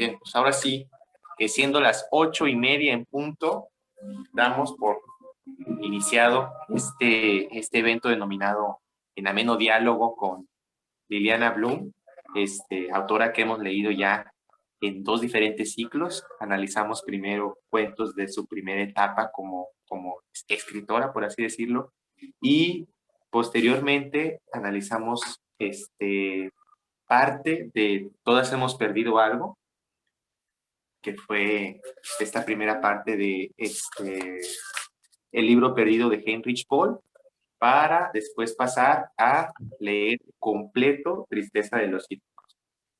Bien, pues ahora sí, que siendo las 8:30 en punto, damos por iniciado este evento denominado En Ameno Diálogo con Liliana Bloom, autora que hemos leído ya en 2 diferentes ciclos. Analizamos primero cuentos de su primera etapa como escritora, por así decirlo, y posteriormente analizamos parte de Todas hemos perdido algo, que fue esta primera parte de El libro perdido de Heinrich Böll, para después pasar a leer completo Tristeza de los Cítricos.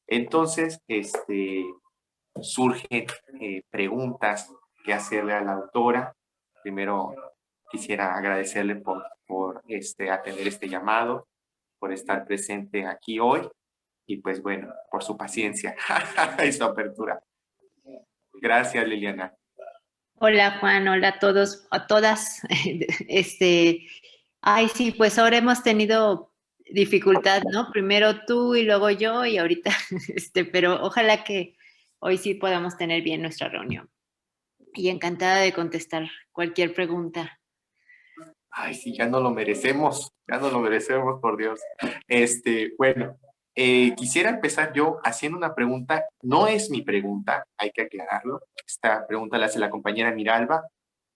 Entonces, surgen preguntas que hacerle a la autora. Primero, quisiera agradecerle por atender este llamado, por estar presente aquí hoy y pues bueno, por su paciencia y su apertura. Gracias, Liliana. Hola Juan, hola a todos, a todas. Ay, sí, pues ahora hemos tenido dificultad, ¿no? Primero tú y luego yo y ahorita, pero ojalá que hoy sí podamos tener bien nuestra reunión. Y encantada de contestar cualquier pregunta. Ay, sí, ya no lo merecemos, por Dios. Bueno, quisiera empezar yo haciendo una pregunta. No es mi pregunta, hay que aclararlo. Esta pregunta la hace la compañera Miralba,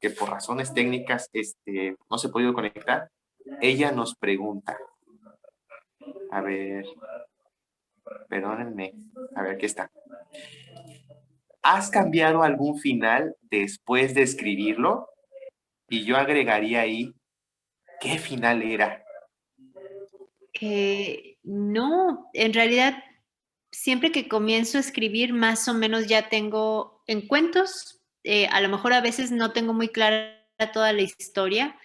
que por razones técnicas no se ha podido conectar. Ella nos pregunta, a ver, perdónenme, a ver, aquí está. ¿Has cambiado algún final después de escribirlo? Y yo agregaría ahí, ¿qué final era? No, en realidad, siempre que comienzo a escribir, más o menos ya tengo en cuentos. A lo mejor a veces no tengo muy clara toda la historia,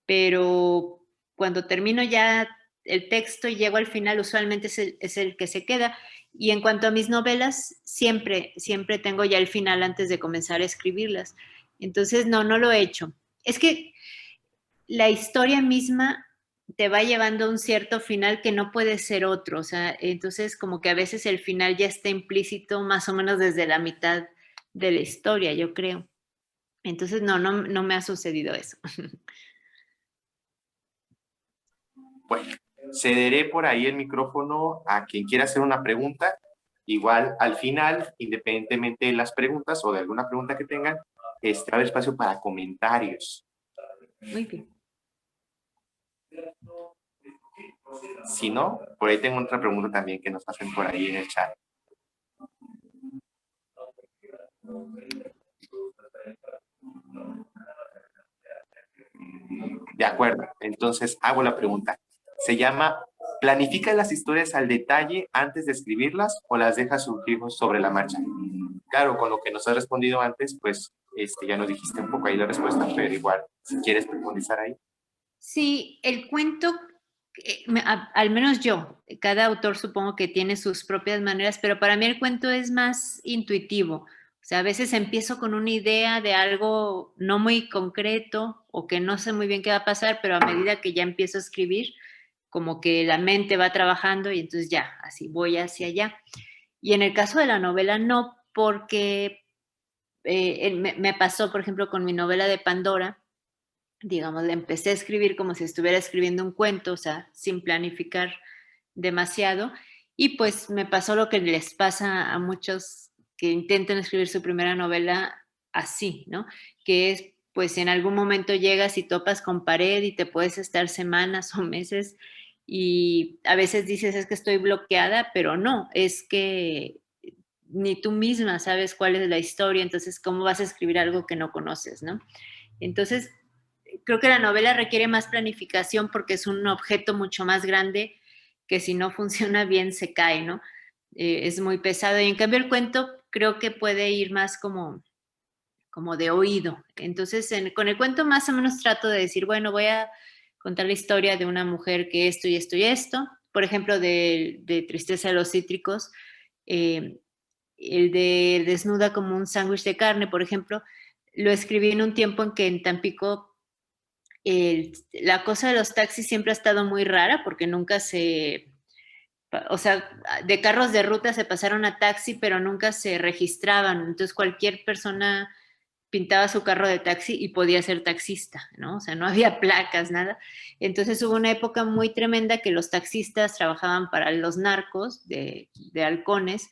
pero cuando termino ya el texto y llego al final, usualmente es el que se queda. Y en cuanto a mis novelas, siempre tengo ya el final antes de comenzar a escribirlas. Entonces, no lo he hecho. Es que la historia misma te va llevando a un cierto final que no puede ser otro. O sea, entonces como que a veces el final ya está implícito más o menos desde la mitad de la historia, yo creo. Entonces, no me ha sucedido eso. Bueno, cederé por ahí el micrófono a quien quiera hacer una pregunta. Igual al final, independientemente de las preguntas o de alguna pregunta que tengan, va a haber espacio para comentarios. Muy bien. Si no, por ahí tengo otra pregunta también que nos hacen por ahí en el chat. De acuerdo, entonces hago la pregunta. Se llama, ¿planificas las historias al detalle antes de escribirlas o las dejas surgir sobre la marcha? Claro, con lo que nos has respondido antes, pues ya nos dijiste un poco ahí la respuesta, pero igual, si quieres profundizar ahí. Sí, el cuento, al menos yo, cada autor supongo que tiene sus propias maneras, pero para mí el cuento es más intuitivo. O sea, a veces empiezo con una idea de algo no muy concreto o que no sé muy bien qué va a pasar, pero a medida que ya empiezo a escribir, como que la mente va trabajando y entonces ya, así voy hacia allá. Y en el caso de la novela no, porque me pasó, por ejemplo, con mi novela de Pandora. Digamos, le empecé a escribir como si estuviera escribiendo un cuento, o sea, sin planificar demasiado. Y pues me pasó lo que les pasa a muchos que intentan escribir su primera novela así, ¿no? Que es, pues en algún momento llegas y topas con pared y te puedes estar semanas o meses y a veces dices es que estoy bloqueada, pero no, es que ni tú misma sabes cuál es la historia, entonces cómo vas a escribir algo que no conoces, ¿no? Entonces, creo que la novela requiere más planificación porque es un objeto mucho más grande que si no funciona bien se cae, ¿no? Es muy pesado. Y en cambio el cuento creo que puede ir más como de oído. Entonces, con el cuento más o menos trato de decir, bueno, voy a contar la historia de una mujer que esto y esto y esto. Por ejemplo, de Tristeza de los Cítricos, el de Desnuda como un sándwich de carne, por ejemplo, lo escribí en un tiempo en que en Tampico la cosa de los taxis siempre ha estado muy rara porque nunca O sea, de carros de ruta se pasaron a taxi, pero nunca se registraban. Entonces cualquier persona pintaba su carro de taxi y podía ser taxista, ¿no? O sea, no había placas, nada. Entonces hubo una época muy tremenda que los taxistas trabajaban para los narcos de halcones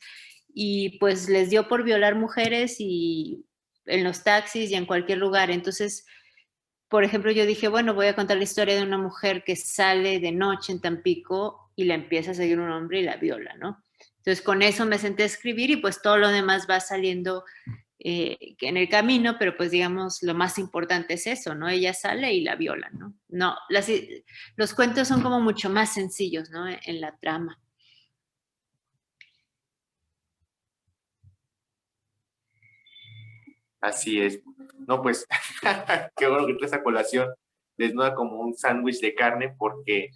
y pues les dio por violar mujeres y en los taxis y en cualquier lugar. Entonces, por ejemplo, yo dije, bueno, voy a contar la historia de una mujer que sale de noche en Tampico y la empieza a seguir un hombre y la viola, ¿no? Entonces, con eso me senté a escribir y pues todo lo demás va saliendo en el camino, pero pues digamos, lo más importante es eso, ¿no? Ella sale y la viola, ¿no? No, los cuentos son como mucho más sencillos, ¿no? En la trama. Así es. No, pues, qué bueno que traes esa colación desnuda como un sándwich de carne porque,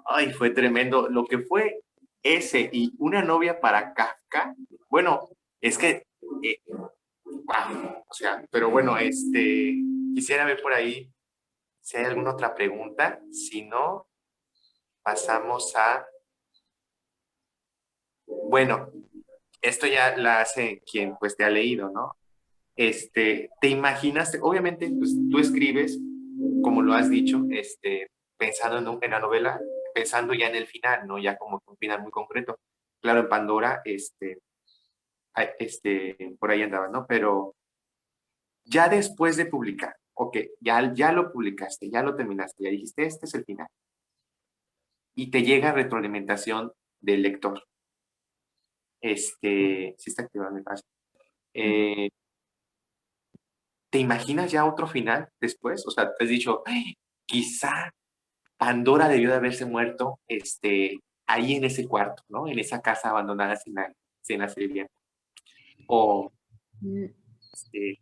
ay, fue tremendo. Lo que fue ese y una novia para Kafka, bueno, es que, o sea, pero bueno, quisiera ver por ahí si hay alguna otra pregunta. Si no, pasamos a, bueno, esto ya la hace quien pues te ha leído, ¿no? Te imaginas, obviamente, pues tú escribes, como lo has dicho, pensando en la novela, pensando ya en el final, ¿no? Ya como un final muy concreto. Claro, en Pandora, por ahí andaba, ¿no? Pero ya después de publicar, ok, ya lo publicaste, ya lo terminaste, ya dijiste, este es el final. Y te llega retroalimentación del lector. Sí está activado, me pasa. Eh, ¿Te imaginas ya otro final después? O sea, te has dicho, "Ay, quizá Pandora debió de haberse muerto ahí en ese cuarto, ¿no? En esa casa abandonada sin la sirvienta. O, Mm,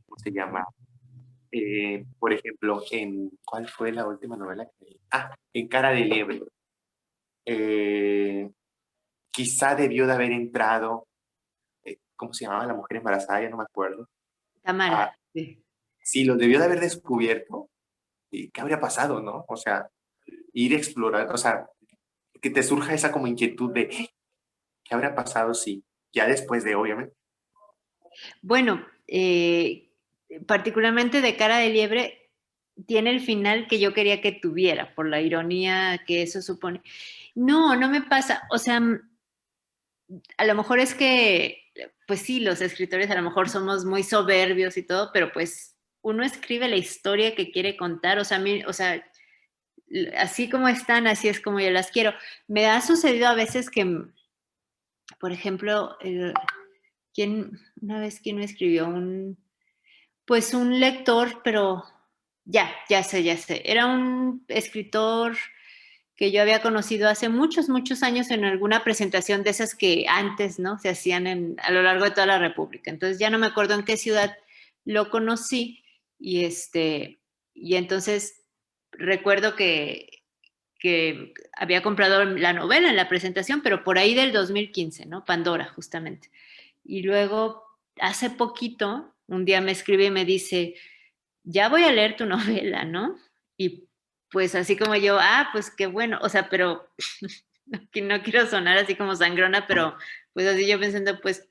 ¿cómo se llama? Por ejemplo, ¿cuál fue la última novela que leí? Ah, en Cara de Liebre. Eh, Quizá debió de haber entrado, ¿cómo se llamaba la mujer embarazada? Ya no me acuerdo. Tamara, Ah, sí. sí, lo debió de haber descubierto. ¿Y qué habría pasado, no? O sea, ir a explorar, o sea, que te surja esa como inquietud de qué habría pasado si, ya después de, obviamente. Bueno, particularmente de Cara de Liebre, tiene el final que yo quería que tuviera, por la ironía que eso supone. No, no me pasa. O sea, a lo mejor es que, pues sí, los escritores a lo mejor somos muy soberbios y todo, pero pues uno escribe la historia que quiere contar. O sea, a mí, o sea, así como están, así es como yo las quiero. Me ha sucedido a veces que, por ejemplo, una vez quién me escribió pues un lector, pero ya sé. Era un escritor que yo había conocido hace muchos, muchos años en alguna presentación de esas que antes, ¿no? Se hacían a lo largo de toda la República. Entonces ya no me acuerdo en qué ciudad lo conocí y y entonces recuerdo que había comprado la novela en la presentación, pero por ahí del 2015, ¿no? Pandora, justamente. Y luego, hace poquito, un día me escribe y me dice, ya voy a leer tu novela, ¿no? Y pues así como yo, pues qué bueno, o sea, pero no quiero sonar así como sangrona, pero pues así yo pensando, pues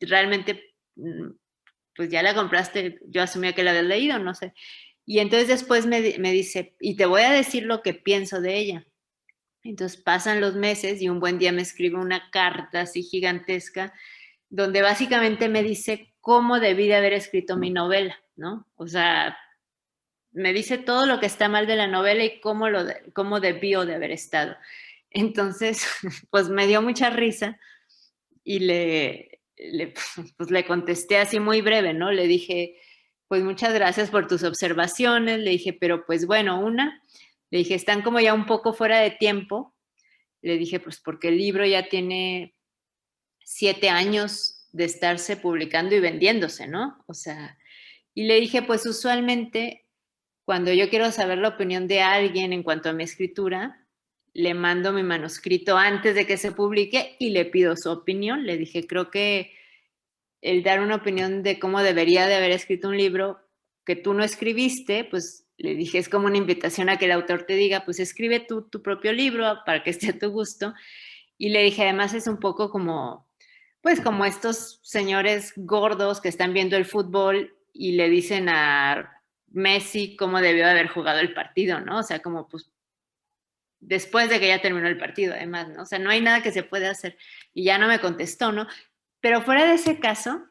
realmente, pues ya la compraste, yo asumía que la habías leído, no sé. Y entonces después me dice, y te voy a decir lo que pienso de ella. Entonces pasan los meses y un buen día me escribe una carta así gigantesca donde básicamente me dice cómo debí de haber escrito mi novela, ¿no? O sea, me dice todo lo que está mal de la novela y cómo debió de haber estado. Entonces, pues me dio mucha risa y pues le contesté así muy breve, ¿no? Le dije, pues muchas gracias por tus observaciones, le dije, pero pues bueno, le dije, están como ya un poco fuera de tiempo, le dije, pues porque el libro ya tiene 7 años de estarse publicando y vendiéndose, ¿no? O sea, y le dije, pues usualmente cuando yo quiero saber la opinión de alguien en cuanto a mi escritura, le mando mi manuscrito antes de que se publique y le pido su opinión. Le dije, creo que el dar una opinión de cómo debería de haber escrito un libro que tú no escribiste, pues le dije, es como una invitación a que el autor te diga, pues escribe tu propio libro para que esté a tu gusto. Y le dije, además es un poco como, pues como estos señores gordos que están viendo el fútbol y le dicen a Messi cómo debió haber jugado el partido, ¿no? O sea, como pues después de que ya terminó el partido, además, ¿no? O sea, no hay nada que se pueda hacer. Y ya no me contestó, ¿no? Pero fuera de ese caso,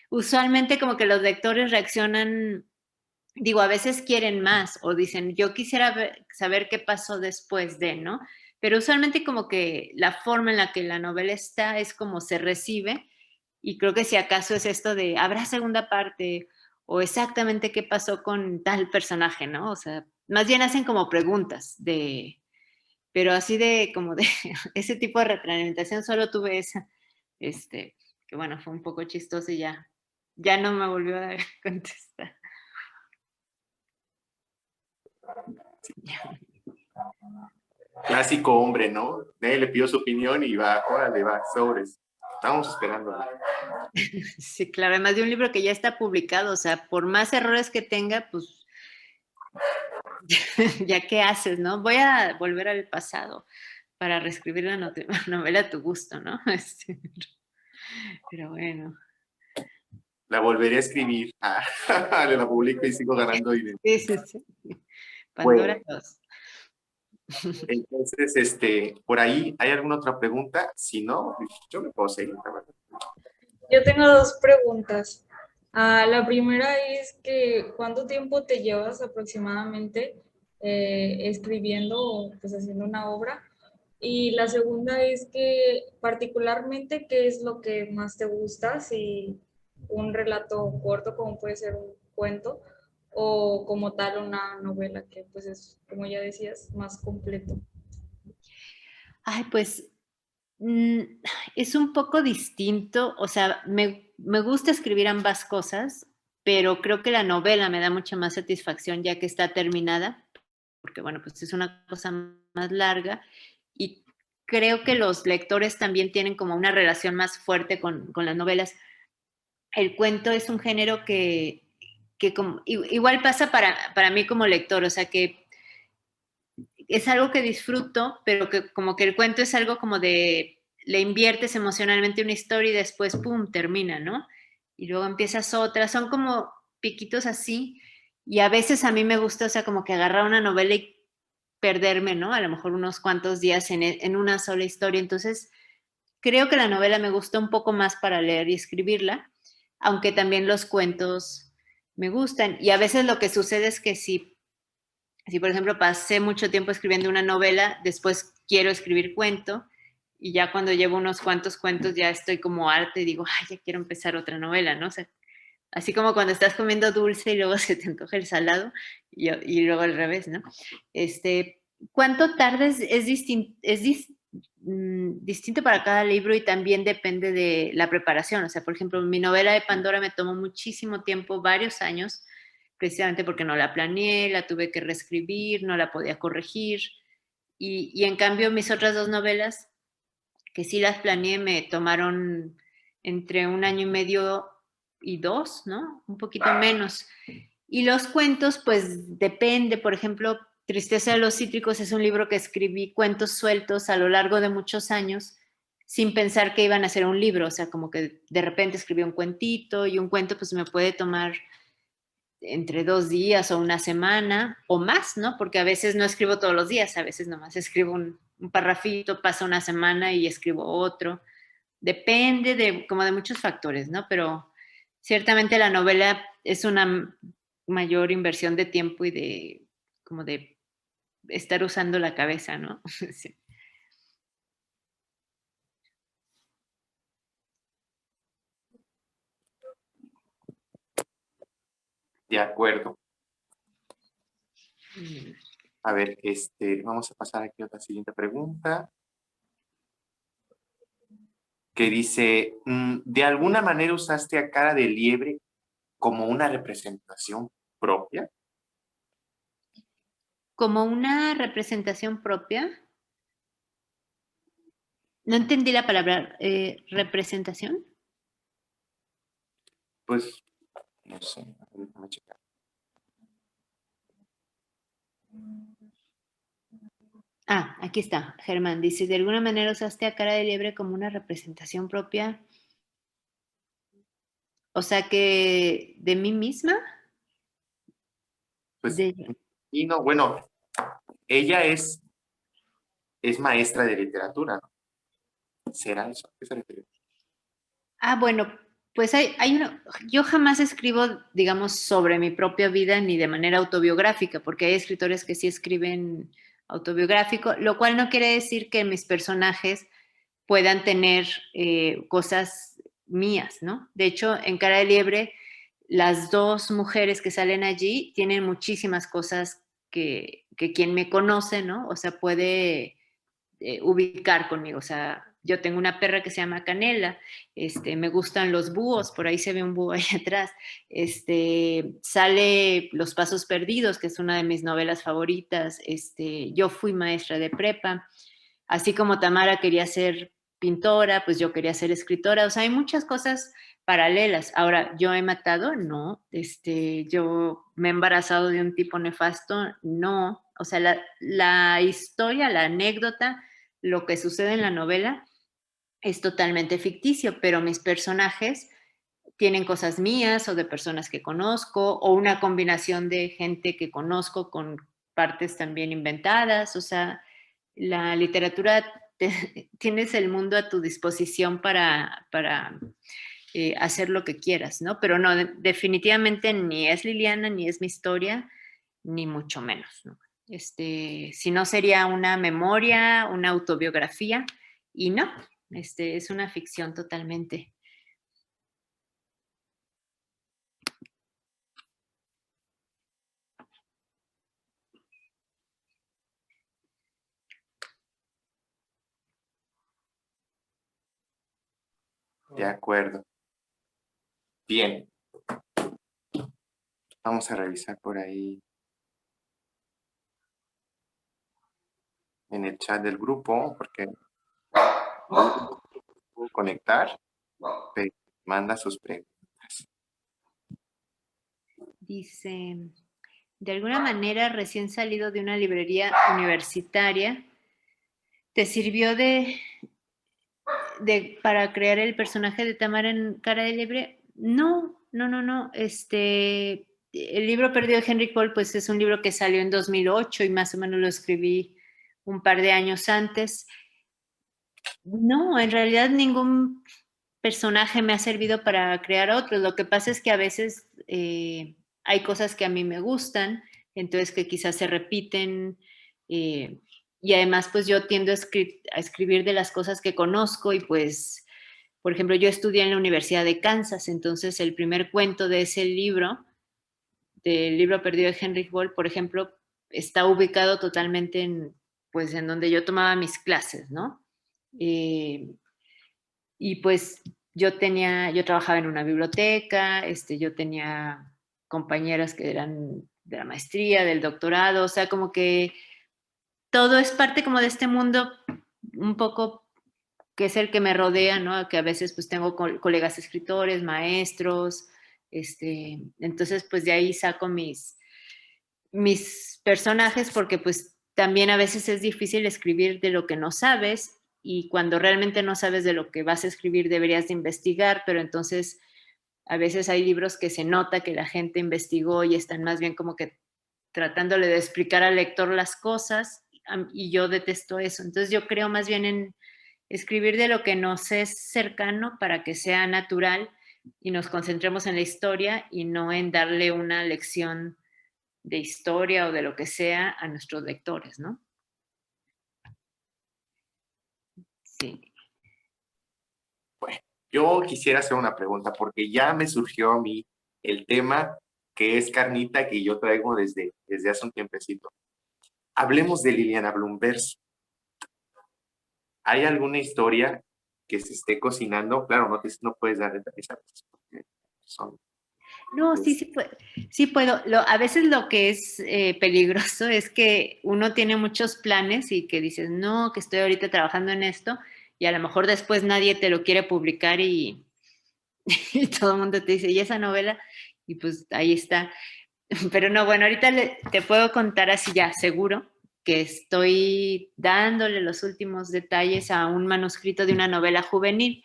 usualmente como que los lectores reaccionan, digo, a veces quieren más o dicen, yo quisiera saber qué pasó después de, ¿no? Pero usualmente como que la forma en la que la novela está es como se recibe y creo que si acaso es esto de, ¿habrá segunda parte? O exactamente qué pasó con tal personaje, ¿no? O sea, más bien hacen como preguntas de, pero así de como de ese tipo de retroalimentación solo tuve esa, que bueno, fue un poco chistoso y ya no me volvió a contestar. Clásico hombre, ¿no? Nadie le pidió su opinión y va, órale, va, sobres. Estamos esperando. Sí, claro, además de un libro que ya está publicado, o sea, por más errores que tenga, pues ya qué haces, ¿no? Voy a volver al pasado para reescribir la novela a tu gusto, ¿no? Pero bueno. La volveré a escribir. Ah, la publico y sigo ganando dinero. Sí, sí, sí. Pandora Bueno, 2. entonces, por ahí, ¿hay alguna otra pregunta? Si no, yo me puedo seguir. La verdad. Yo tengo dos preguntas. La primera es que ¿cuánto tiempo te llevas aproximadamente escribiendo o pues haciendo una obra? Y la segunda es que particularmente, ¿qué es lo que más te gusta? Si un relato corto, como puede ser un cuento, o como tal una novela que pues es, como ya decías, más completo. Ay, pues mm, es un poco distinto, o sea, me gusta escribir ambas cosas, pero creo que la novela me da mucha más satisfacción ya que está terminada, porque bueno, pues es una cosa más larga y creo que los lectores también tienen como una relación más fuerte con las novelas. El cuento es un género que como, igual pasa para mí como lector, o sea que es algo que disfruto, pero que como que el cuento es algo como de, le inviertes emocionalmente una historia y después, ¡pum!, termina, ¿no? Y luego empiezas otra, son como piquitos así, y a veces a mí me gusta, o sea, como que agarrar una novela y perderme, ¿no? A lo mejor unos cuantos días en una sola historia, entonces creo que la novela me gusta un poco más para leer y escribirla, aunque también los cuentos me gustan, y a veces lo que sucede es que si por ejemplo pasé mucho tiempo escribiendo una novela, después quiero escribir cuento y ya cuando llevo unos cuantos cuentos ya estoy como harta y digo, ay, ya quiero empezar otra novela, ¿no? O sea, así como cuando estás comiendo dulce y luego se te antoja el salado y luego al revés, ¿no? ¿Cuánto tardes? Distinto para cada libro y también depende de la preparación. O sea, por ejemplo, mi novela de Pandora me tomó muchísimo tiempo, varios años, precisamente porque no la planeé, la tuve que reescribir, no la podía corregir. Y en cambio, mis otras dos novelas, que sí las planeé, me tomaron entre un año y medio y dos, ¿no? Un poquito menos. Y los cuentos, pues depende, por ejemplo, Tristeza de los Cítricos es un libro que escribí cuentos sueltos a lo largo de muchos años sin pensar que iban a ser un libro, o sea, como que de repente escribí un cuentito y un cuento pues me puede tomar entre 2 días o una semana o más, ¿no? Porque a veces no escribo todos los días, a veces nomás escribo un parrafito, pasa una semana y escribo otro. Depende de como de muchos factores, ¿no? Pero ciertamente la novela es una mayor inversión de tiempo y de como de estar usando la cabeza, ¿no? Sí. De acuerdo. Mm. A ver, vamos a pasar aquí a otra siguiente pregunta, que dice, ¿de alguna manera usaste a Cara de Liebre como una representación propia? Como una representación propia. No entendí la palabra representación. Pues, no sé, déjame checar. Ah, aquí está, Germán. Dice, ¿de alguna manera usaste a Cara de Liebre como una representación propia? O sea que de mí misma. Pues, y no, bueno, ella es maestra de literatura, ¿no? ¿Será eso? ¿A qué se refiere? Ah, bueno, pues yo jamás escribo, digamos, sobre mi propia vida ni de manera autobiográfica, porque hay escritores que sí escriben autobiográfico, lo cual no quiere decir que mis personajes puedan tener cosas mías, ¿no? De hecho, en Cara de Liebre, las dos mujeres que salen allí tienen muchísimas cosas que quien me conoce, ¿no? O sea, puede ubicar conmigo. O sea, yo tengo una perra que se llama Canela, me gustan los búhos, por ahí se ve un búho ahí atrás. Sale Los Pasos Perdidos, que es una de mis novelas favoritas. Yo fui maestra de prepa, así como Tamara quería ser pintora, pues yo quería ser escritora. O sea, hay muchas cosas paralelas. Ahora, ¿yo he matado? No. Yo me he embarazado de un tipo nefasto, no. O sea, la historia, la anécdota, lo que sucede en la novela es totalmente ficticio, pero mis personajes tienen cosas mías o de personas que conozco o una combinación de gente que conozco con partes también inventadas. O sea, la literatura, tienes el mundo a tu disposición para hacer lo que quieras, ¿no? Pero no, definitivamente ni es Liliana, ni es mi historia, ni mucho menos, ¿no? Si no sería una memoria, una autobiografía, y no, es una ficción totalmente. De acuerdo. Bien. Vamos a revisar por ahí en el chat del grupo, porque puedo conectar, pero manda sus preguntas. Dice, de alguna manera, recién salido de una librería universitaria, ¿te sirvió para crear el personaje de Tamara en Cara de Liebre? No, no, no, no. El libro Perdido de Henry Cole, pues es un libro que salió en 2008 y más o menos lo escribí un par de años antes. No, en realidad ningún personaje me ha servido para crear otros. Lo que pasa es que a veces hay cosas que a mí me gustan, entonces que quizás se repiten, eh, y además pues yo tiendo a escribir de las cosas que conozco y pues, por ejemplo, yo estudié en la Universidad de Kansas, entonces el primer cuento de ese libro, del libro perdido de Henry Ball, por ejemplo, está ubicado totalmente pues en donde yo tomaba mis clases, ¿no? Y pues yo trabajaba en una biblioteca, yo tenía compañeras que eran de la maestría, del doctorado, o sea, como que todo es parte como de este mundo un poco que es el que me rodea, ¿no? Que a veces pues tengo colegas escritores, maestros, entonces pues de ahí saco mis personajes porque pues también a veces es difícil escribir de lo que no sabes y cuando realmente no sabes de lo que vas a escribir deberías de investigar, pero entonces a veces hay libros que se nota que la gente investigó y están más bien como que tratándole de explicar al lector las cosas y yo detesto eso. Entonces yo creo más bien en escribir de lo que nos es cercano para que sea natural y nos concentremos en la historia y no en darle una lección de historia o de lo que sea a nuestros lectores, ¿no? Sí. Bueno, yo quisiera hacer una pregunta porque ya me surgió a mí el tema que es carnita que yo traigo desde hace un tiempecito. Hablemos de Liliana Blumberg. ¿Hay alguna historia que se esté cocinando? Claro, no puedes dar detalles a veces porque son... No, sí puedo. A veces lo que es peligroso es que uno tiene muchos planes y que dices, no, que estoy ahorita trabajando en esto y a lo mejor después nadie te lo quiere publicar y todo el mundo te dice, ¿y esa novela? Y pues ahí está. Pero no, bueno, ahorita te puedo contar así ya, seguro, que estoy dándole los últimos detalles a un manuscrito de una novela juvenil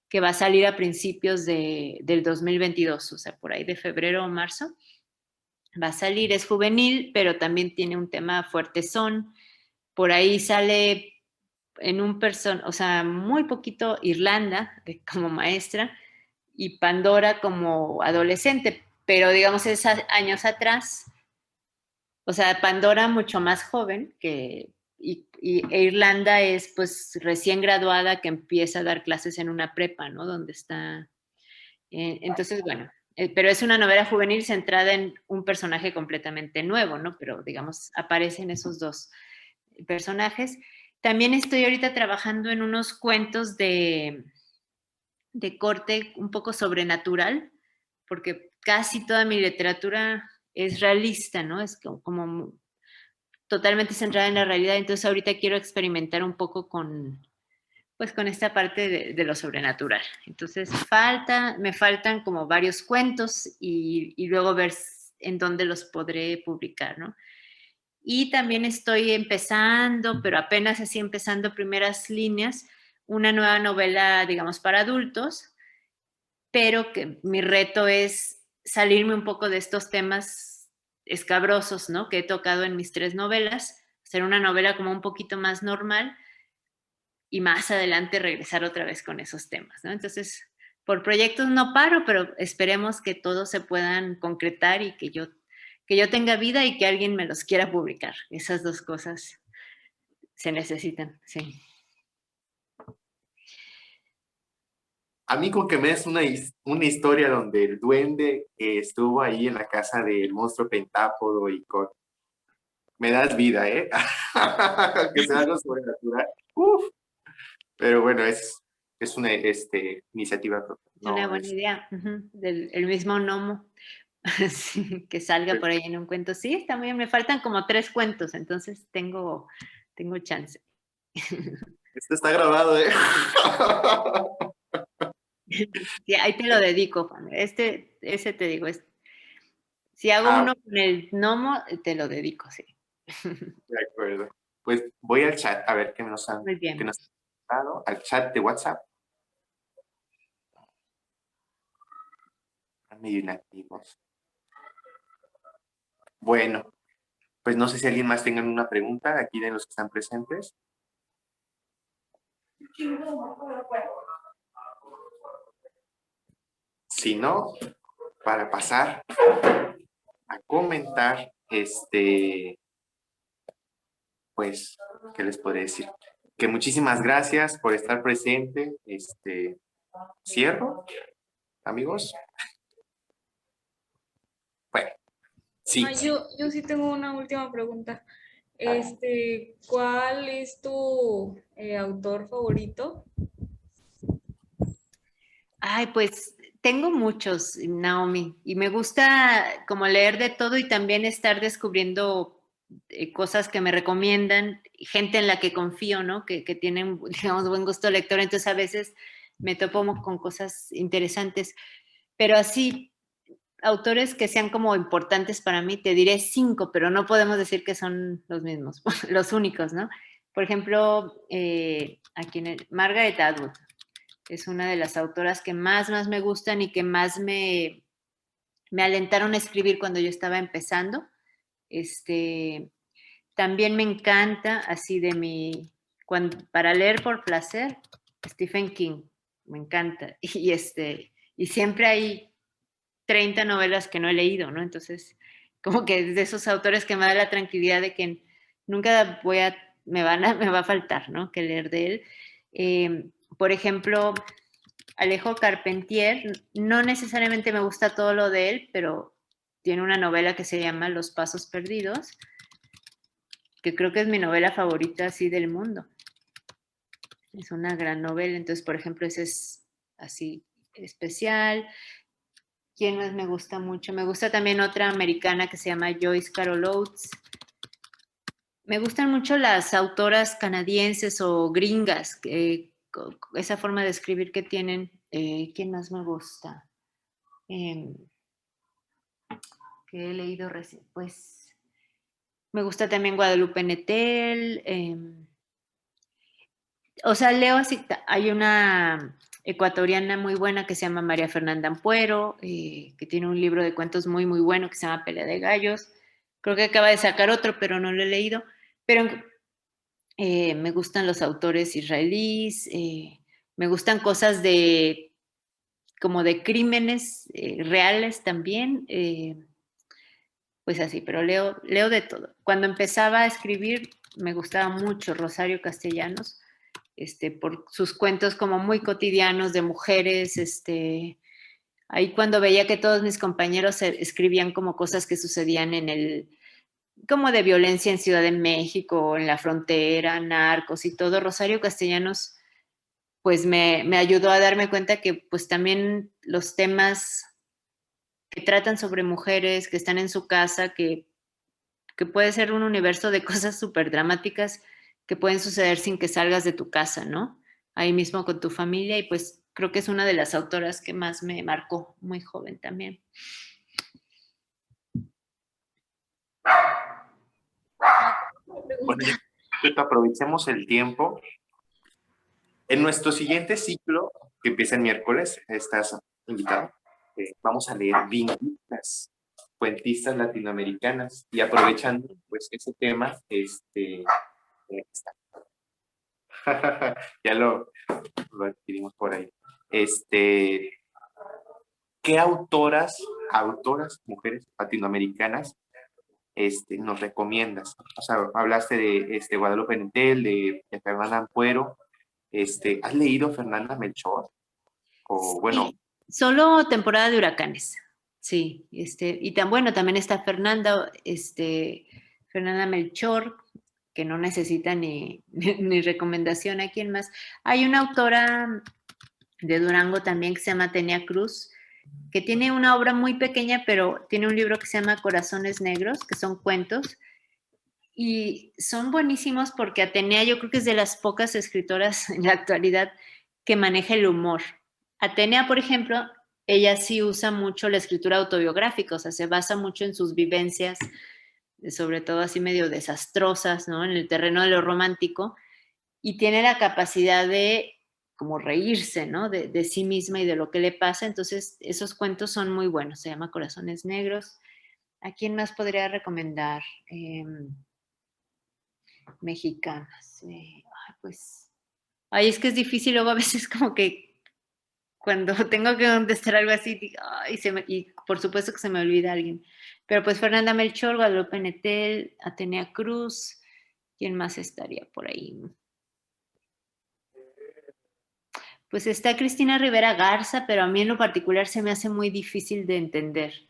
que va a salir a principios del 2022, o sea, por ahí de febrero o marzo. Va a salir, es juvenil, pero también tiene un tema fuertezón. Por ahí sale en un o sea, muy poquito Irlanda como maestra y Pandora como adolescente, pero digamos es años atrás, o sea, Pandora mucho más joven e Irlanda es pues recién graduada que empieza a dar clases en una prepa, ¿no? Donde está. Entonces, bueno, pero es una novela juvenil centrada en un personaje completamente nuevo, ¿no? Pero digamos, aparecen esos dos personajes. También estoy ahorita trabajando en unos cuentos de corte un poco sobrenatural, porque casi toda mi literatura es realista, ¿no? Es como totalmente centrada en la realidad, entonces ahorita quiero experimentar un poco pues con esta parte de lo sobrenatural. Entonces me faltan como varios cuentos y luego ver en dónde los podré publicar, ¿no? Y también estoy empezando, pero apenas así empezando primeras líneas, una nueva novela, digamos, para adultos, pero que mi reto es salirme un poco de estos temas escabrosos, ¿no? Que he tocado en mis 3 novelas, hacer una novela como un poquito más normal y más adelante regresar otra vez con esos temas, ¿no? Entonces, por proyectos no paro, pero esperemos que todos se puedan concretar y que yo tenga vida y que alguien me los quiera publicar. Esas dos cosas se necesitan, sí. A mí con que me des una historia donde el duende que estuvo ahí en la casa del monstruo pentápodo y con... Me das vida, ¿eh? Que sea algo sobrenatural. Uf. Pero bueno, es una iniciativa propia. Es una No, buena idea. Del el mismo gnomo. Sí, que salga por ahí en un cuento. Sí, está muy bien. Me faltan como 3 cuentos, entonces tengo chance. esto está grabado, ¿eh? Sí, ahí te lo dedico, Juan. Ese te digo, si hago Ah, uno con el gnomo, te lo dedico, sí. de acuerdo. Pues voy al chat a ver Muy qué bien. nos han dado, al chat de WhatsApp. Están medio inactivos. Bueno, pues no sé si alguien más tenga una pregunta aquí de los que están presentes. Si no, para pasar a comentar, pues, ¿qué les podría decir? Que muchísimas gracias por estar presente. Cierro, amigos. Bueno, sí. Yo sí tengo una última pregunta. ¿Cuál es tu autor favorito? Ay, pues tengo muchos, Naomi, y me gusta como leer de todo y también estar descubriendo cosas que me recomiendan, gente en la que confío, ¿no? Que tienen, digamos, buen gusto lector, entonces a veces me topo con cosas interesantes, pero así, autores que sean como importantes para mí, te diré 5, pero no podemos decir que son los mismos, los únicos, ¿no? Por ejemplo, Margaret Atwood es una de las autoras que más me gustan y que más me alentaron a escribir cuando yo estaba empezando. También me encanta, así para leer por placer, Stephen King, me encanta. Y siempre hay 30 novelas que no he leído, ¿no? Entonces, como que es de esos autores que me da la tranquilidad de que nunca me va a faltar, ¿no? Que leer de él. Por ejemplo, Alejo Carpentier, no necesariamente me gusta todo lo de él, pero tiene una novela que se llama Los Pasos Perdidos, que creo que es mi novela favorita así del mundo. Es una gran novela, entonces, por ejemplo, ese es así especial. ¿Quién más me gusta mucho? Me gusta también otra americana que se llama Joyce Carol Oates. Me gustan mucho las autoras canadienses o gringas, esa forma de escribir que tienen. ¿Quién más me gusta? que he leído recién. Pues me gusta también Guadalupe Nettel. O sea, leo así. Hay una ecuatoriana muy buena que se llama María Fernanda Ampuero, que tiene un libro de cuentos muy, muy bueno que se llama Pelea de Gallos. Creo que acaba de sacar otro, pero no lo he leído. Pero me gustan los autores israelíes, me gustan cosas como de crímenes reales también, pues así, pero leo de todo. Cuando empezaba a escribir me gustaba mucho Rosario Castellanos, por sus cuentos como muy cotidianos de mujeres, ahí cuando veía que todos mis compañeros escribían como cosas que sucedían como de violencia en Ciudad de México, en la frontera, narcos y todo, Rosario Castellanos pues me ayudó a darme cuenta que pues también los temas que tratan sobre mujeres que están en su casa, que puede ser un universo de cosas súper dramáticas que pueden suceder sin que salgas de tu casa, ¿no? Ahí mismo con tu familia y pues creo que es una de las autoras que más me marcó, muy joven también. Bueno, ya aprovechemos el tiempo. En nuestro siguiente ciclo, que empieza el miércoles, estás invitado. Vamos a leer Vindictas, cuentistas latinoamericanas. Y aprovechando pues ese tema, está. Ya lo adquirimos por ahí. ¿Qué autoras, mujeres latinoamericanas, nos recomiendas? O sea, hablaste de Guadalupe Nettel, de Fernanda Ampuero. ¿Has leído Fernanda Melchor? O bueno. Sí, solo temporada de huracanes. Sí, y bueno, también está Fernanda Melchor, que no necesita ni recomendación. ¿A quién más? Hay una autora de Durango también que se llama Tenia Cruz, que tiene una obra muy pequeña, pero tiene un libro que se llama Corazones Negros, que son cuentos, y son buenísimos porque Atenea yo creo que es de las pocas escritoras en la actualidad que maneja el humor. Atenea, por ejemplo, ella sí usa mucho la escritura autobiográfica, o sea, se basa mucho en sus vivencias, sobre todo así medio desastrosas, ¿no? En el terreno de lo romántico, y tiene la capacidad de como reírse, ¿no? De sí misma y de lo que le pasa. Entonces, esos cuentos son muy buenos. Se llama Corazones Negros. ¿A quién más podría recomendar? Mexicanas. Pues, es que es difícil luego a veces como que cuando tengo que contestar algo así, digo, y por supuesto que se me olvida alguien. Pero pues Fernanda Melchor, Guadalupe Nettel, Atenea Cruz, ¿quién más estaría por ahí? Pues está Cristina Rivera Garza, pero a mí en lo particular se me hace muy difícil de entender.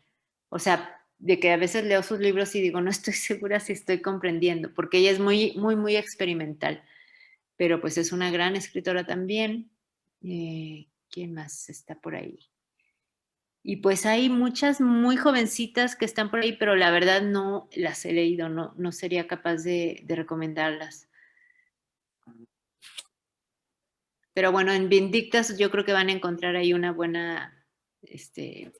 O sea, de que a veces leo sus libros y digo, no estoy segura si estoy comprendiendo, porque ella es muy, muy, muy experimental. Pero pues es una gran escritora también. ¿Quién más está por ahí? Y pues hay muchas muy jovencitas que están por ahí, pero la verdad no las he leído, no sería capaz de recomendarlas. Pero bueno, en Vindictas yo creo que van a encontrar ahí una buena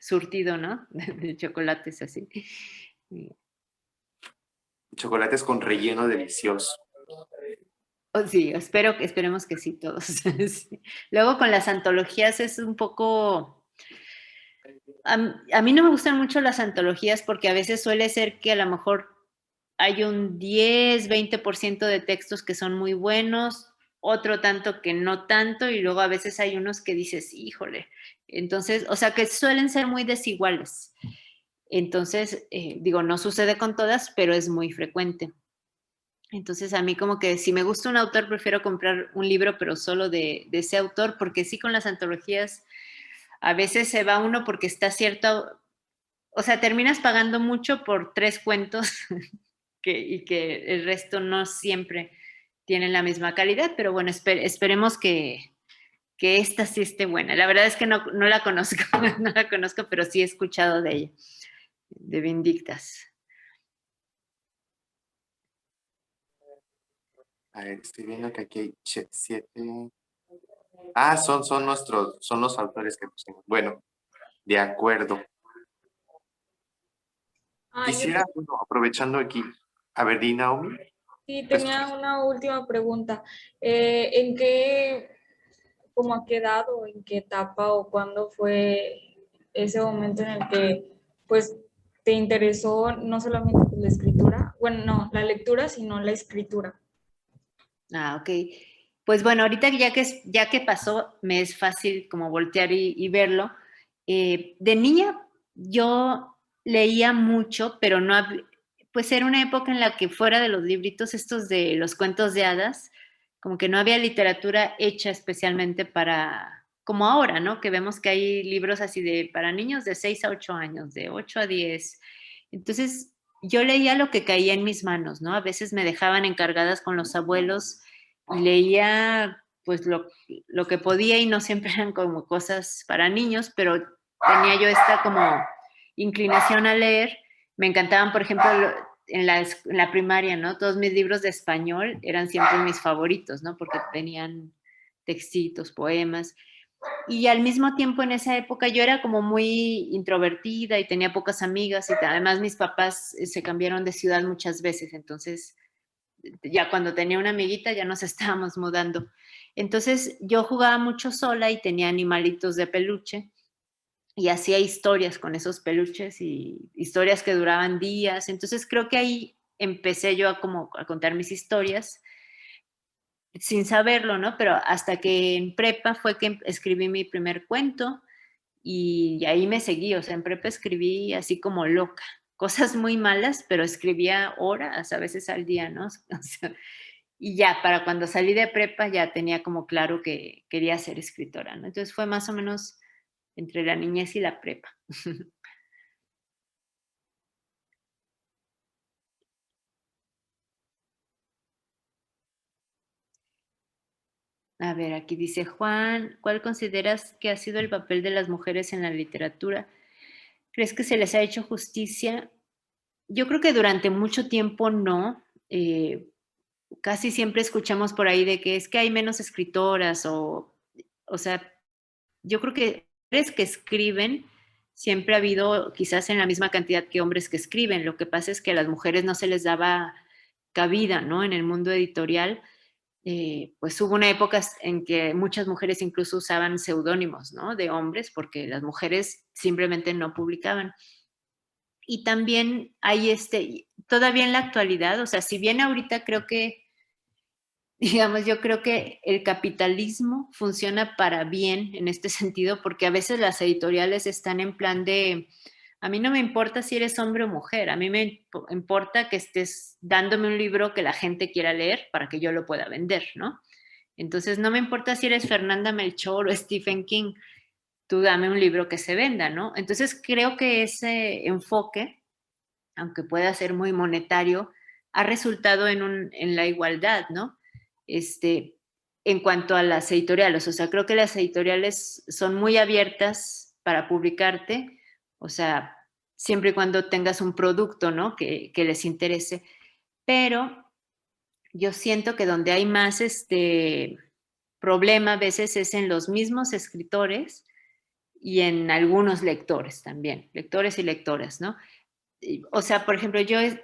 surtido, ¿no? De chocolates así. Chocolates con relleno delicioso. Sí, esperemos que sí todos. Sí. Luego con las antologías es un poco... A mí no me gustan mucho las antologías porque a veces suele ser que a lo mejor hay un 10-20% de textos que son muy buenos, otro tanto que no tanto, y luego a veces hay unos que dices, híjole. Entonces, o sea, que suelen ser muy desiguales. Entonces, digo, no sucede con todas, pero es muy frecuente. Entonces, a mí como que si me gusta un autor, prefiero comprar un libro, pero solo de ese autor, porque sí con las antologías a veces se va uno porque está cierto, o sea, terminas pagando mucho por 3 cuentos y que el resto no siempre tienen la misma calidad, pero bueno, esperemos que esta sí esté buena. La verdad es que no la conozco, no la conozco, pero sí he escuchado de ella, de Vindictas. A ver, estoy viendo que aquí hay 7. Son los autores que pusimos. Bueno, de acuerdo. Yo Quisiera, bueno, aprovechando aquí, a ver, di, Naomi. sí Te tenía escucho. una última pregunta. ¿En qué, como a qué edad o en qué etapa o cuándo fue ese momento en el que pues te interesó no solamente la escritura, bueno, no, la lectura, sino la escritura? Ok. Pues bueno, ahorita ya que pasó, me es fácil como voltear y verlo. De niña yo leía mucho, pero no, pues era una época en la que fuera de los libritos estos de los cuentos de hadas, como que no había literatura hecha especialmente para, como ahora, ¿no? Que vemos que hay libros así de para niños de 6 a 8 años, de 8 a 10. Entonces, yo leía lo que caía en mis manos, ¿no? A veces me dejaban encargadas con los abuelos y leía pues lo que podía y no siempre eran como cosas para niños, pero tenía yo esta como inclinación a leer. Me encantaban, por ejemplo, en la primaria, ¿no? Todos mis libros de español eran siempre mis favoritos, ¿no? Porque tenían textitos, poemas. Y al mismo tiempo en esa época yo era como muy introvertida y tenía pocas amigas y además mis papás se cambiaron de ciudad muchas veces, entonces ya cuando tenía una amiguita ya nos estábamos mudando. Entonces yo jugaba mucho sola y tenía animalitos de peluche y hacía historias con esos peluches y historias que duraban días. Entonces creo que ahí empecé yo a contar mis historias sin saberlo, ¿no? Pero hasta que en prepa fue que escribí mi primer cuento y ahí me seguí, o sea, en prepa escribí así como loca, cosas muy malas, pero escribía horas, a veces al día, ¿no? O sea, y ya, para cuando salí de prepa ya tenía como claro que quería ser escritora, ¿no? Entonces fue más o menos entre la niñez y la prepa. A ver, aquí dice Juan, ¿cuál consideras que ha sido el papel de las mujeres en la literatura? ¿Crees que se les ha hecho justicia? Yo creo que durante mucho tiempo no. Casi siempre escuchamos por ahí de que es que hay menos escritoras o sea, yo creo que mujeres que escriben siempre ha habido quizás en la misma cantidad que hombres que escriben. Lo que pasa es que a las mujeres no se les daba cabida, ¿no? En el mundo editorial, pues hubo una época en que muchas mujeres incluso usaban seudónimos, ¿no? De hombres, porque las mujeres simplemente no publicaban. Y también hay todavía en la actualidad, o sea, si bien ahorita creo que digamos, yo creo que el capitalismo funciona para bien en este sentido, porque a veces las editoriales están en plan de, a mí no me importa si eres hombre o mujer, a mí me importa que estés dándome un libro que la gente quiera leer para que yo lo pueda vender, ¿no? Entonces, no me importa si eres Fernanda Melchor o Stephen King, tú dame un libro que se venda, ¿no? Entonces, creo que ese enfoque, aunque pueda ser muy monetario, ha resultado en la igualdad, ¿no? Este, en cuanto a las editoriales, o sea, creo que las editoriales son muy abiertas para publicarte, o sea, siempre y cuando tengas un producto, ¿no? Que les interese, pero yo siento que donde hay más problema a veces es en los mismos escritores y en algunos lectores también, lectores y lectoras, ¿no? O sea, por ejemplo, yo he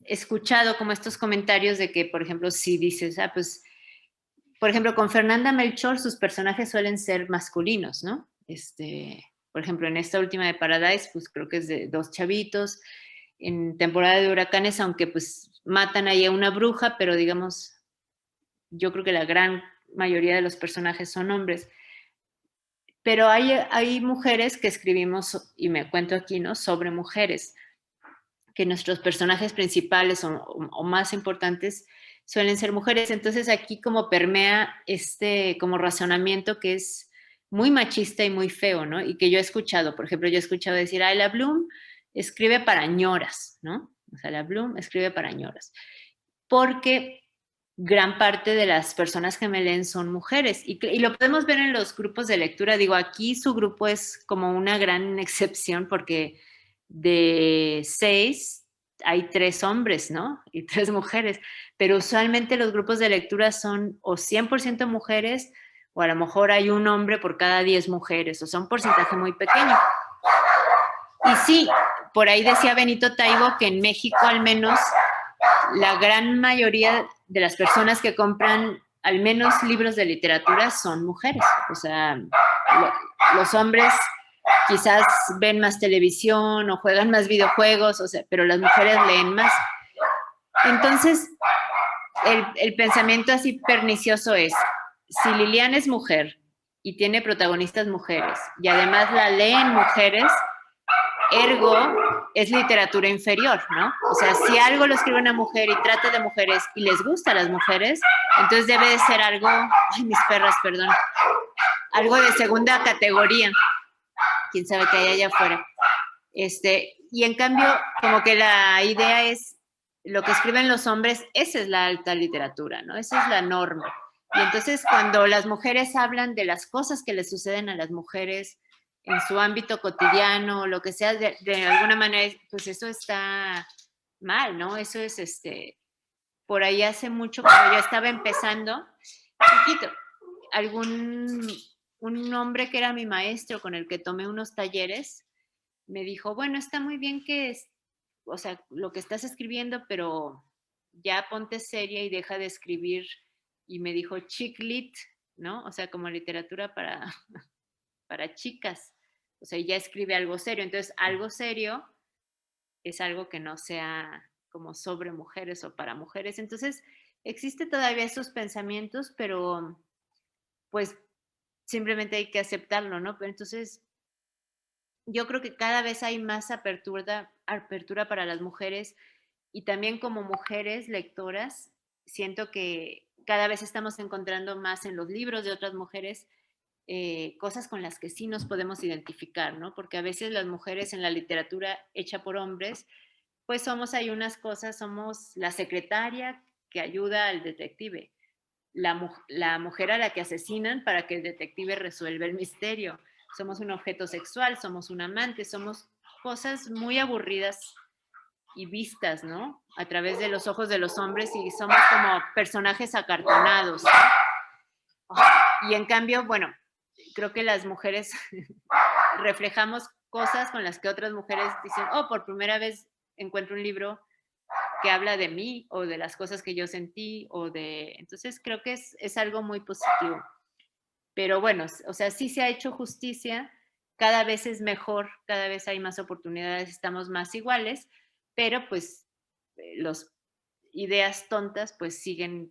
escuchado como estos comentarios de que, por ejemplo, si dices, pues, por ejemplo, con Fernanda Melchor sus personajes suelen ser masculinos, ¿no? Por ejemplo, en esta última de Paradise, pues creo que es de dos chavitos. En temporada de huracanes, aunque pues matan ahí a una bruja, pero digamos, yo creo que la gran mayoría de los personajes son hombres. Pero hay mujeres que escribimos, y me cuento aquí, ¿no? Sobre mujeres que nuestros personajes principales o más importantes suelen ser mujeres. Entonces aquí como permea como razonamiento que es muy machista y muy feo, ¿no? Y que yo he escuchado, por ejemplo, yo he escuchado decir, ay, la Bloom escribe para ñoras, ¿no? O sea, la Bloom escribe para ñoras. Porque gran parte de las personas que me leen son mujeres y lo podemos ver en los grupos de lectura. Digo, aquí su grupo es como una gran excepción porque de 6 hay 3 hombres, ¿no? Y 3 mujeres, pero usualmente los grupos de lectura son o 100% mujeres o a lo mejor hay un hombre por cada 10 mujeres, o sea, un porcentaje muy pequeño. Y sí, por ahí decía Benito Taibo que en México al menos la gran mayoría de las personas que compran al menos libros de literatura son mujeres. O sea, los hombres quizás ven más televisión o juegan más videojuegos, o sea, pero las mujeres leen más. Entonces, el pensamiento así pernicioso es, si Liliana es mujer y tiene protagonistas mujeres y además la leen mujeres, ergo es literatura inferior, ¿no? O sea, si algo lo escribe una mujer y trata de mujeres y les gusta a las mujeres, entonces debe de ser algo, ay, mis perras, perdón, algo de segunda categoría. Quién sabe qué hay allá afuera. Y en cambio, como que la idea es, lo que escriben los hombres, esa es la alta literatura, ¿no? Esa es la norma. Y entonces cuando las mujeres hablan de las cosas que les suceden a las mujeres en su ámbito cotidiano, lo que sea, de alguna manera, pues eso está mal, ¿no? Eso es, por ahí hace mucho, cuando yo estaba empezando, chiquito, un hombre que era mi maestro con el que tomé unos talleres, me dijo, bueno, está muy bien que, o sea, lo que estás escribiendo, pero ya ponte seria y deja de escribir. Y me dijo chick lit, ¿no? O sea, como literatura para chicas. O sea, ya escribe algo serio. Entonces, algo serio es algo que no sea como sobre mujeres o para mujeres. Entonces, existe todavía esos pensamientos, pero pues simplemente hay que aceptarlo, ¿no? Pero entonces, yo creo que cada vez hay más apertura para las mujeres y también como mujeres lectoras, siento que cada vez estamos encontrando más en los libros de otras mujeres cosas con las que sí nos podemos identificar, ¿no? Porque a veces las mujeres en la literatura hecha por hombres, pues somos, hay unas cosas, somos la secretaria que ayuda al detective, la mujer a la que asesinan para que el detective resuelva el misterio, somos un objeto sexual, somos un amante, somos cosas muy aburridas y vistas, ¿no? A través de los ojos de los hombres y somos como personajes acartonados, ¿no? Y en cambio, bueno, creo que las mujeres reflejamos cosas con las que otras mujeres dicen, oh, por primera vez encuentro un libro que habla de mí o de las cosas que yo sentí o de... Entonces creo que es algo muy positivo. Pero bueno, o sea, sí se ha hecho justicia, cada vez es mejor, cada vez hay más oportunidades, estamos más iguales, pero pues las ideas tontas pues siguen,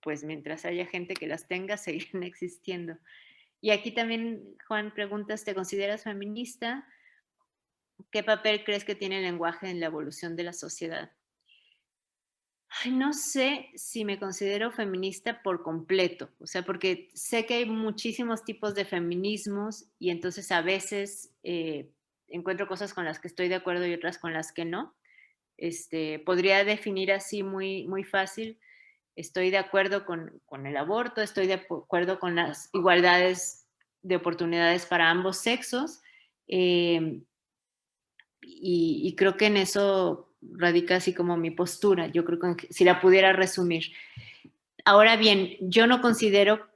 pues mientras haya gente que las tenga, seguirán existiendo. Y aquí también, Juan, preguntas, ¿te consideras feminista? ¿Qué papel crees que tiene el lenguaje en la evolución de la sociedad? Ay, no sé si me considero feminista por completo, o sea, porque sé que hay muchísimos tipos de feminismos y entonces a veces encuentro cosas con las que estoy de acuerdo y otras con las que no. Podría definir así muy, muy fácil. Estoy de acuerdo con el aborto, estoy de acuerdo con las igualdades de oportunidades para ambos sexos y creo que en eso radica así como mi postura, yo creo que si la pudiera resumir. Ahora bien, yo no considero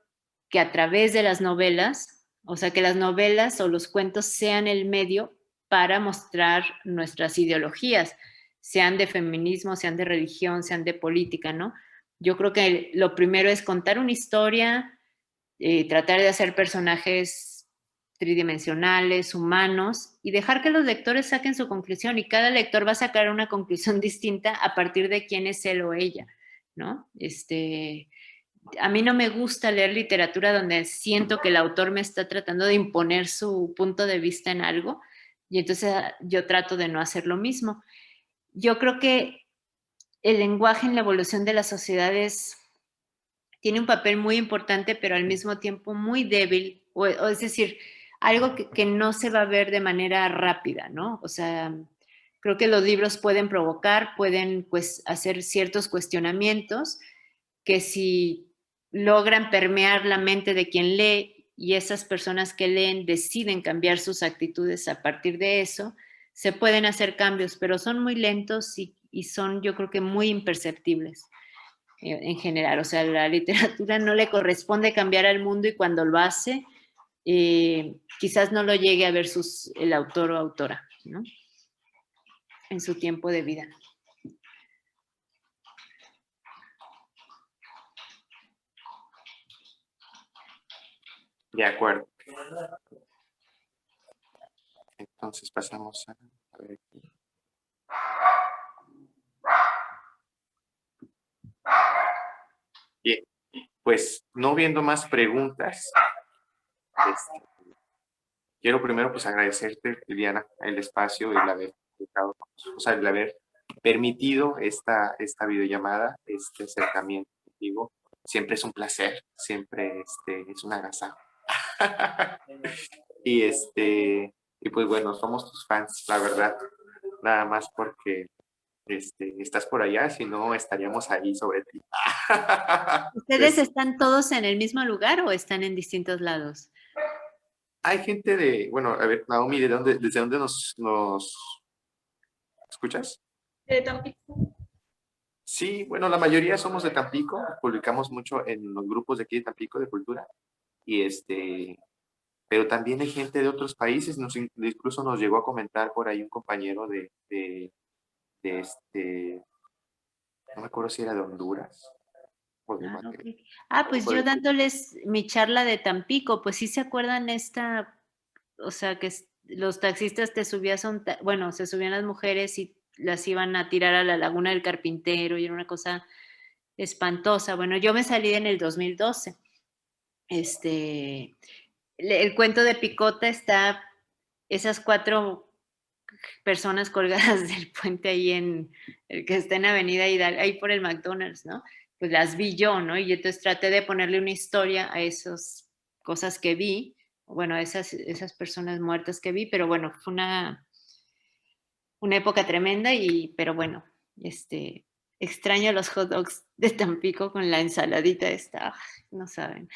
que a través de las novelas, o sea, que las novelas o los cuentos sean el medio para mostrar nuestras ideologías, sean de feminismo, sean de religión, sean de política, ¿no? Yo creo que lo primero es contar una historia, tratar de hacer personajes tridimensionales, humanos, y dejar que los lectores saquen su conclusión, y cada lector va a sacar una conclusión distinta a partir de quién es él o ella, ¿no? A mí no me gusta leer literatura donde siento que el autor me está tratando de imponer su punto de vista en algo, y entonces yo trato de no hacer lo mismo. Yo creo que el lenguaje en la evolución de las sociedades tiene un papel muy importante, pero al mismo tiempo muy débil, o es decir, algo que no se va a ver de manera rápida, ¿no? O sea, creo que los libros pueden provocar, pueden pues hacer ciertos cuestionamientos que si logran permear la mente de quien lee y esas personas que leen deciden cambiar sus actitudes a partir de eso, se pueden hacer cambios, pero son muy lentos y son, yo creo que muy imperceptibles en general. O sea, la literatura no le corresponde cambiar al mundo y cuando lo hace, quizás no lo llegue a ver el autor o autora. ¿no? En su tiempo de vida. De acuerdo. Entonces pasamos a ver aquí. Bien, pues no viendo más preguntas, quiero primero pues agradecerte, Liliana, el espacio, el haber, o sea, el haber permitido esta videollamada, este acercamiento contigo. Siempre es un placer, siempre es un agasajo. y y pues bueno, somos tus fans, la verdad, nada más porque estás por allá, si no estaríamos ahí sobre ti. ¿Ustedes están todos en el mismo lugar o están en distintos lados? Hay gente bueno, a ver, Naomi, ¿desde dónde nos escuchas? De Tampico. Sí, bueno, la mayoría somos de Tampico, publicamos mucho en los grupos de aquí de Tampico de cultura, y pero también hay gente de otros países, incluso nos llegó a comentar por ahí un compañero no me acuerdo si era de Honduras o de Ah, Guatemala. ok. Pues yo dándoles mi charla de Tampico, pues sí se acuerdan o sea, que los taxistas te subías bueno, se subían las mujeres y las iban a tirar a la Laguna del Carpintero y era una cosa espantosa. Bueno, yo me salí en el 2012. El cuento de Picota está esas 4 personas colgadas del puente ahí el que está en Avenida Hidalgo, ahí por el McDonald's, ¿no? Pues las vi yo, ¿no? Y entonces traté de ponerle una historia a esas cosas que vi, bueno, a esas personas muertas que vi, pero bueno, fue una época tremenda pero bueno, extraño los hot dogs de Tampico con la ensaladita esta, no saben.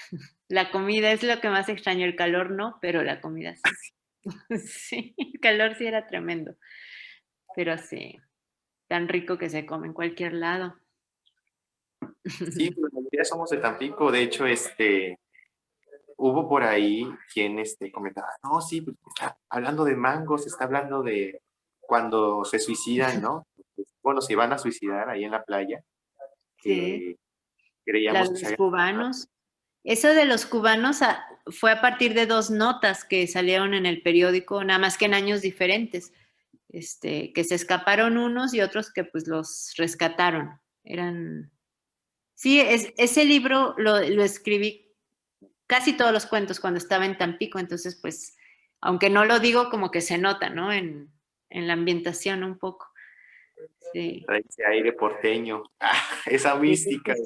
La comida es lo que más extraño, el calor no, pero la comida sí. Sí, el calor sí era tremendo, pero sí, tan rico que se come en cualquier lado. Sí, pues la mayoría somos de Tampico, de hecho, hubo por ahí quien comentaba, no, sí, pues, está hablando de mangos, está hablando de cuando se suicidan, ¿no? Bueno, se van a suicidar ahí en la playa, Sí, que la creíamos de que se los había... cubanos. Eso de los cubanos fue a partir de 2 notas que salieron en el periódico, nada más que en años diferentes, que se escaparon unos y otros que pues los rescataron. Sí, ese libro lo escribí casi todos los cuentos cuando estaba en Tampico, entonces pues, aunque no lo digo, como que se nota, ¿no? En la ambientación un poco. Sí. Trae ese aire porteño, esa Sí, sí, mística. sí.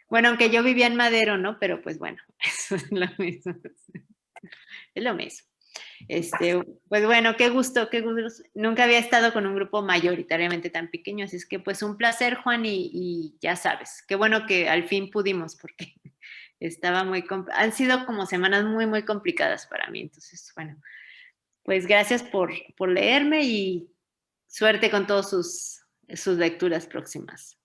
Bueno, aunque yo vivía en Madero, ¿no? Pero pues bueno, eso es lo mismo. Es lo mismo. Pues bueno, qué gusto, qué gusto. Nunca había estado con un grupo mayoritariamente tan pequeño, así es que pues un placer, Juan, y ya sabes, qué bueno que al fin pudimos, porque han sido como semanas muy, muy complicadas para mí. Entonces, bueno, pues gracias por leerme y suerte con todas sus lecturas próximas.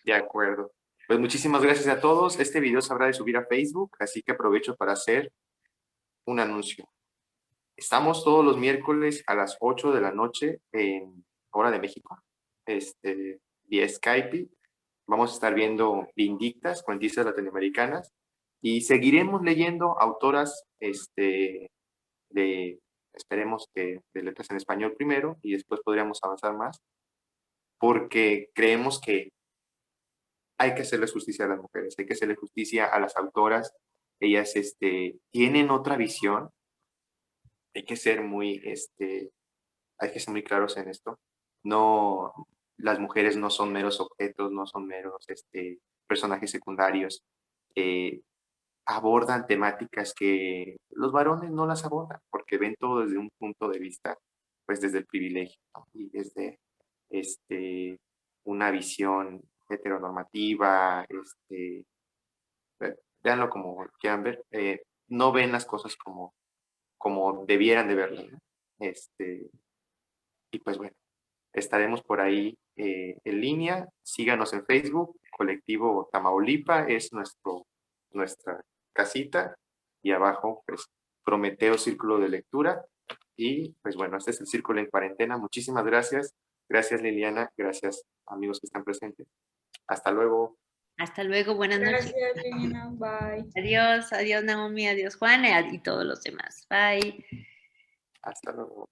De acuerdo. Pues muchísimas gracias a todos. Este video se habrá de subir a Facebook, así que aprovecho para hacer un anuncio. Estamos todos los miércoles a las 8 de la noche en hora de México, vía Skype. Vamos a estar viendo Vindictas, cuentistas latinoamericanas, y seguiremos leyendo autoras esperemos que de letras en español primero, y después podríamos avanzar más, porque creemos que hay que hacerle justicia a las mujeres, hay que hacerle justicia a las autoras. Ellas tienen otra visión, hay que ser hay que ser muy claros en esto. No, las mujeres no son meros objetos, no son meros personajes secundarios. Abordan temáticas que los varones no las abordan, porque ven todo desde un punto de vista, pues desde el privilegio, ¿no? Y desde una visión heteronormativa, véanlo como quieran ver, no ven las cosas como debieran de verlas, ¿no? Y pues bueno, estaremos por ahí en línea. Síganos en Facebook, Colectivo Tamaulipa es nuestra casita, y abajo pues Prometeo Círculo de Lectura, Y pues bueno, este es el Círculo en Cuarentena. Muchísimas gracias. Gracias, Liliana. Gracias, amigos que están presentes. Hasta luego. Hasta luego, buenas noches. Gracias, Liliana. Bye. Adiós, adiós Naomi, adiós Juan y todos los demás. Bye. Hasta luego.